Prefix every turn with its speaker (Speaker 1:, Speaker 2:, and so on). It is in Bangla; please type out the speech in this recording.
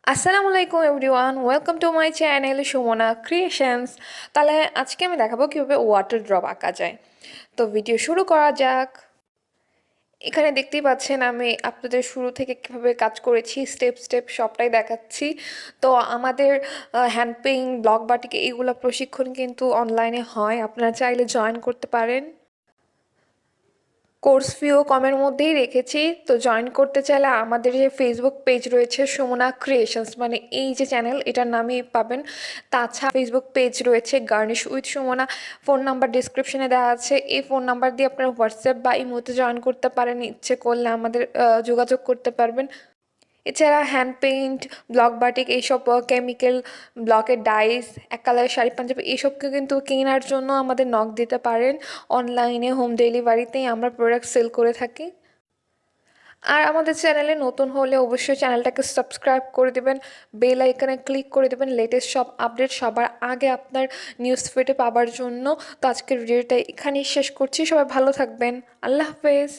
Speaker 1: আসসালামু আলাইকুম everyone, welcome to my channel Sumana creations. তাহলে আজকে আমি দেখাবো কীভাবে ওয়াটার ড্রপ আঁকা যায়। তো ভিডিও শুরু করা যাক। এখানে দেখতেই পাচ্ছেন আমি আপনাদের শুরু থেকে কীভাবে কাজ করেছি, স্টেপ স্টেপ সবটাই দেখাচ্ছি। তো আমাদের হ্যান্ড পেইন্ট, ব্লক বাটিক এইগুলো প্রশিক্ষণ কিন্তু অনলাইনে হয়, আপনারা চাইলে জয়েন করতে পারেন। কোর্স ফিও কমের মধ্যেই রেখেছি, তো জয়েন করতে চাইলে আমাদের যে ফেসবুক পেজ রয়েছে সুমনা ক্রিয়েশনস, মানে এই যে চ্যানেল এটার নামই পাবেন। তাছাড়া ফেসবুক পেজ রয়েছে garnish with Sumana, phone number ডিসক্রিপশনে দেওয়া আছে। এই ফোন নাম্বার দিয়ে আপনারা হোয়াটসঅ্যাপ বা ইমোতে জয়েন করতে পারেন, ইচ্ছে করলে আমাদের যোগাযোগ করতে পারবেন। এছাড়া হ্যান্ড পেইন্ট, ব্লক বাটিক এইসব কেমিক্যাল ব্লকের ডাইস, এক কালারের শাড়ি পাঞ্জাবি এইসবকে কিন্তু কেনার জন্য আমাদের নক দিতে পারেন। অনলাইনে হোম ডেলিভারিতেই আমরা প্রোডাক্ট সেল করে থাকি। আর আমাদের চ্যানেলে নতুন হলে অবশ্যই চ্যানেলটাকে সাবস্ক্রাইব করে দেবেন, বেল আইকনে ক্লিক করে দেবেন লেটেস্ট সব আপডেট সবার আগে আপনার নিউজ ফিডে পাওয়ার জন্য। তো আজকের ভিডিওটা এখানেই শেষ করছি, সবাই ভালো থাকবেন, আল্লাহ হাফেজ।